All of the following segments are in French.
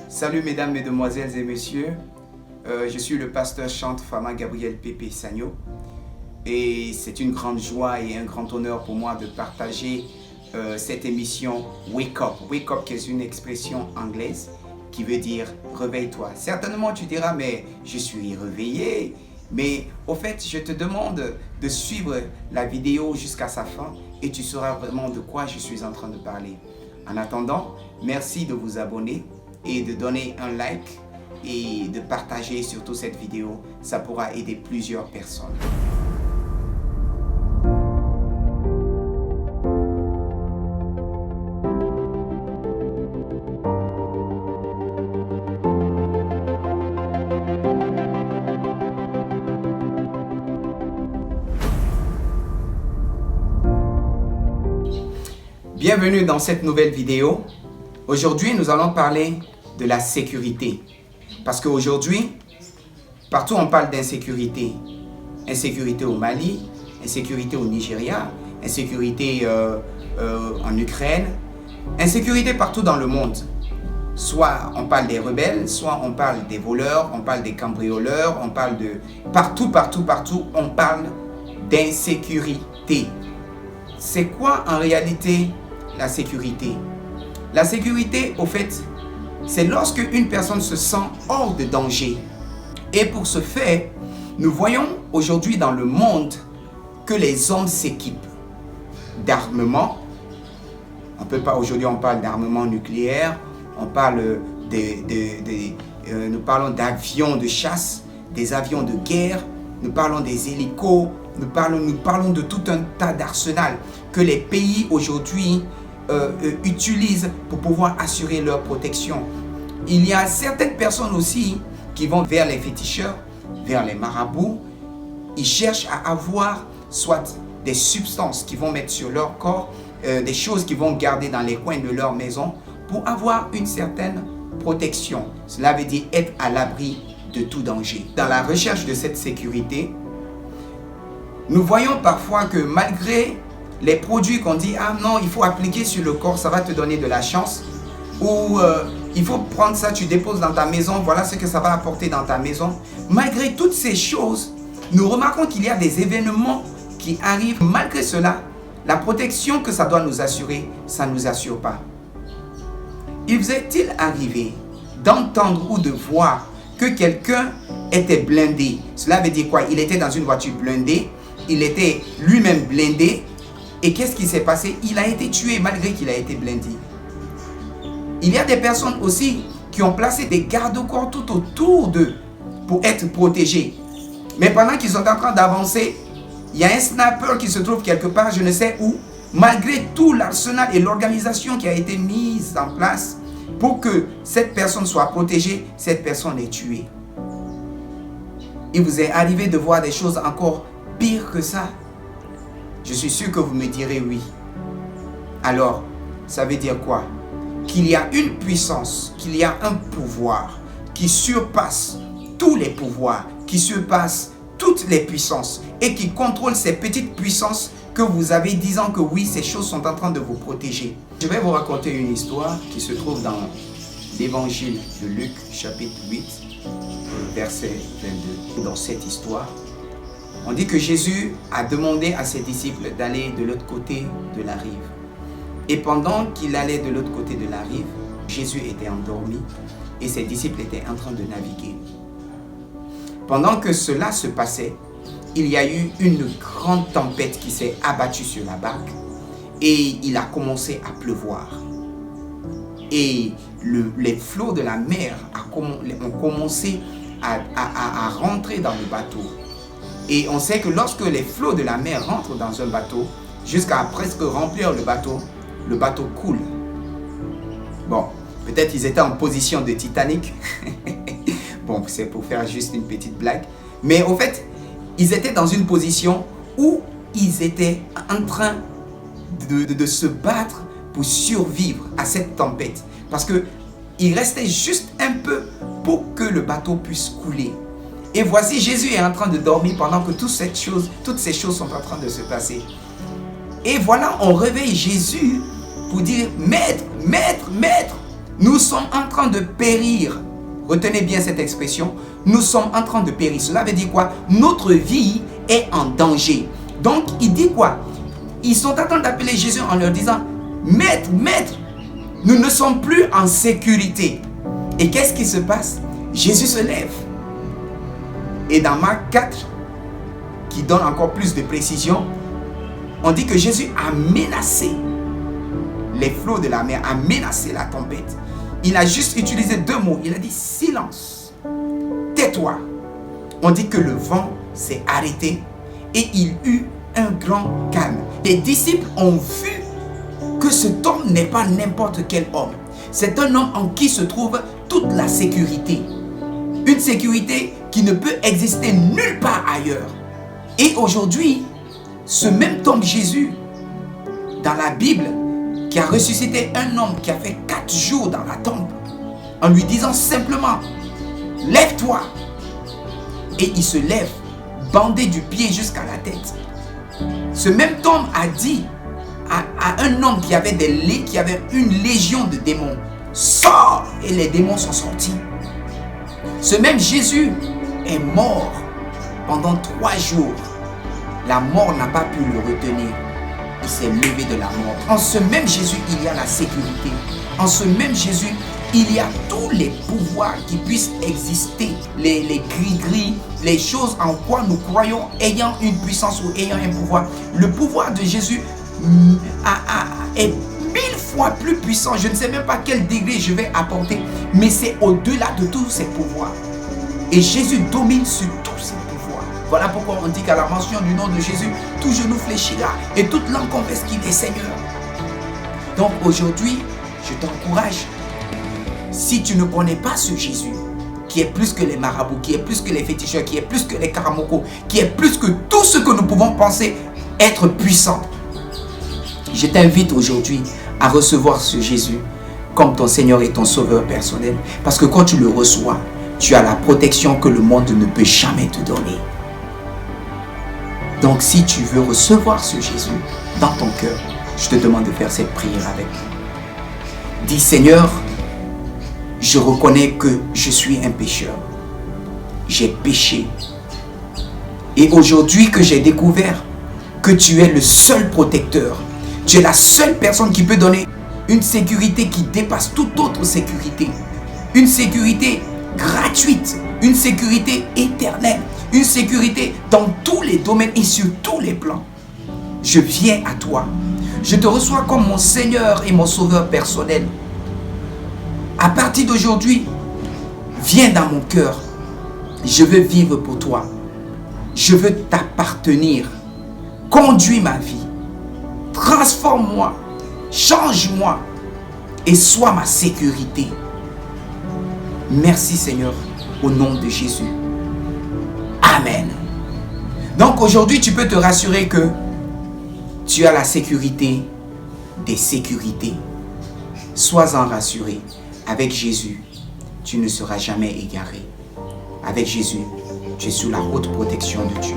Salut mesdames, mesdemoiselles et messieurs, je suis le pasteur chante Fama Gabriel Pépé Sagno et c'est une grande joie et un grand honneur pour moi de partager cette émission Wake Up. Wake Up qui est une expression anglaise qui veut dire réveille-toi. Certainement tu diras mais je suis réveillé, mais au fait je te demande de suivre la vidéo jusqu'à sa fin et tu sauras vraiment de quoi je suis en train de parler. En attendant, merci de vous abonner et de donner un like et de partager surtout cette vidéo. Ça pourra aider plusieurs personnes. Bienvenue dans cette nouvelle vidéo. Aujourd'hui, nous allons parler de la sécurité. Parce qu'aujourd'hui, partout on parle d'insécurité. Insécurité au Mali, insécurité au Nigeria, insécurité en Ukraine, insécurité partout dans le monde. Soit on parle des rebelles, soit on parle des voleurs, on parle des cambrioleurs, on parle de... Partout, on parle d'insécurité. C'est quoi en réalité la sécurité? La sécurité, au fait, c'est lorsque une personne se sent hors de danger. Et pour ce faire, nous voyons aujourd'hui dans le monde que les hommes s'équipent d'armement. On peut pas, aujourd'hui on parle d'armement nucléaire, on parle nous parlons d'avions de chasse, des avions de guerre, nous parlons des hélicos, nous parlons de tout un tas d'arsenal que les pays aujourd'hui utilisent pour pouvoir assurer leur protection. Il y a certaines personnes aussi qui vont vers les féticheurs, vers les marabouts. Ils cherchent à avoir soit des substances qu'ils vont mettre sur leur corps, des choses qu'ils vont garder dans les coins de leur maison pour avoir une certaine protection. Cela veut dire être à l'abri de tout danger. Dans la recherche de cette sécurité, nous voyons parfois que malgré les produits qu'on dit « Ah non, il faut appliquer sur le corps, ça va te donner de la chance » ou il faut prendre ça, tu déposes dans ta maison, voilà ce que ça va apporter dans ta maison. Malgré toutes ces choses, nous remarquons qu'il y a des événements qui arrivent. Malgré cela, la protection que ça doit nous assurer, ça ne nous assure pas. Il vous est-il arrivé d'entendre ou de voir que quelqu'un était blindé? Cela veut dire quoi? Il était dans une voiture blindée, il était lui-même blindé. Et qu'est-ce qui s'est passé? Il a été tué malgré qu'il a été blindé. Il y a des personnes aussi qui ont placé des garde-corps tout autour d'eux pour être protégés. Mais pendant qu'ils sont en train d'avancer, il y a un sniper qui se trouve quelque part, je ne sais où. Malgré tout l'arsenal et l'organisation qui a été mise en place pour que cette personne soit protégée, cette personne est tuée. Il vous est arrivé de voir des choses encore pires que ça? Je suis sûr que vous me direz oui. Alors, ça veut dire quoi? Qu'il y a une puissance, qu'il y a un pouvoir qui surpasse tous les pouvoirs, qui surpasse toutes les puissances et qui contrôle ces petites puissances que vous avez disant que oui, ces choses sont en train de vous protéger. Je vais vous raconter une histoire qui se trouve dans l'évangile de Luc, chapitre 8, verset 22. Dans cette histoire, on dit que Jésus a demandé à ses disciples d'aller de l'autre côté de la rive. Et pendant qu'il allait de l'autre côté de la rive, Jésus était endormi et ses disciples étaient en train de naviguer. Pendant que cela se passait, il y a eu une grande tempête qui s'est abattue sur la barque et il a commencé à pleuvoir. Et les flots de la mer ont commencé à rentrer dans le bateau. Et on sait que lorsque les flots de la mer rentrent dans un bateau, jusqu'à presque remplir le bateau coule. Bon, peut-être ils étaient en position de Titanic. Bon, c'est pour faire juste une petite blague. Mais au fait, ils étaient dans une position où ils étaient en train de se battre pour survivre à cette tempête. Parce qu'il restait juste un peu pour que le bateau puisse couler. Et voici, Jésus est en train de dormir pendant que toutes ces choses sont en train de se passer. Et voilà, on réveille Jésus pour dire, Maître, Maître, Maître, Nous sommes en train de périr. Retenez bien cette expression. Nous sommes en train de périr. Cela veut dire quoi? Notre vie est en danger. Donc, il dit quoi? Ils sont en train d'appeler Jésus en leur disant, Maître, Maître, nous ne sommes plus en sécurité. Et qu'est-ce qui se passe? Jésus se lève. Et dans Marc 4, qui donne encore plus de précision, on dit que Jésus a menacé les flots de la mer, a menacé la tempête. Il a juste utilisé 2 mots. Il a dit silence, tais-toi. On dit que le vent s'est arrêté et il eut un grand calme. Les disciples ont vu que cet homme n'est pas n'importe quel homme. C'est un homme en qui se trouve toute la sécurité. Une sécurité qui ne peut exister nulle part ailleurs. Et aujourd'hui, ce même homme Jésus, dans la Bible, qui a ressuscité un homme qui a fait 4 jours dans la tombe, en lui disant simplement, lève-toi. Et il se lève, bandé du pied jusqu'à la tête. Ce même homme a dit à un homme qui avait qui avait une légion de démons, sors, et les démons sont sortis. Ce même Jésus est mort pendant 3 jours. La mort n'a pas pu le retenir. Il s'est levé de la mort. En ce même Jésus, il y a la sécurité. En ce même Jésus, il y a tous les pouvoirs qui puissent exister. Les gris-gris, les choses en quoi nous croyons ayant une puissance ou ayant un pouvoir. Le pouvoir de Jésus est 1000 fois plus puissant. Je ne sais même pas quel degré je vais apporter, mais c'est au-delà de tous ces pouvoirs. Et Jésus domine sur tous ces pouvoirs. Voilà pourquoi on dit qu'à la mention du nom de Jésus, tout genou fléchira et toute langue confesse qu'il est Seigneur. Donc aujourd'hui, je t'encourage, si tu ne connais pas ce Jésus, qui est plus que les marabouts, qui est plus que les féticheurs, qui est plus que les karamoko, qui est plus que tout ce que nous pouvons penser être puissant, je t'invite aujourd'hui à recevoir ce Jésus comme ton Seigneur et ton Sauveur personnel. Parce que quand tu le reçois, tu as la protection que le monde ne peut jamais te donner. Donc si tu veux recevoir ce Jésus dans ton cœur, je te demande de faire cette prière avec moi. Dis, Seigneur, je reconnais que je suis un pécheur. J'ai péché. Et aujourd'hui que j'ai découvert que tu es le seul protecteur, tu es la seule personne qui peut donner une sécurité qui dépasse toute autre sécurité. Une sécurité gratuite, une sécurité éternelle, une sécurité dans tous les domaines et sur tous les plans. Je viens à toi. Je te reçois comme mon Seigneur et mon Sauveur personnel. À partir d'aujourd'hui, viens dans mon cœur. Je veux vivre pour toi. Je veux t'appartenir. Conduis ma vie. Transforme-moi. Change-moi. Et sois ma sécurité. Merci Seigneur, au nom de Jésus. Amen. Donc aujourd'hui, tu peux te rassurer que tu as la sécurité des sécurités. Sois-en rassuré. Avec Jésus, tu ne seras jamais égaré. Avec Jésus, tu es sous la haute protection de Dieu.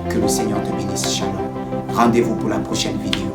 Que le Seigneur te bénisse. Shalom. Rendez-vous pour la prochaine vidéo.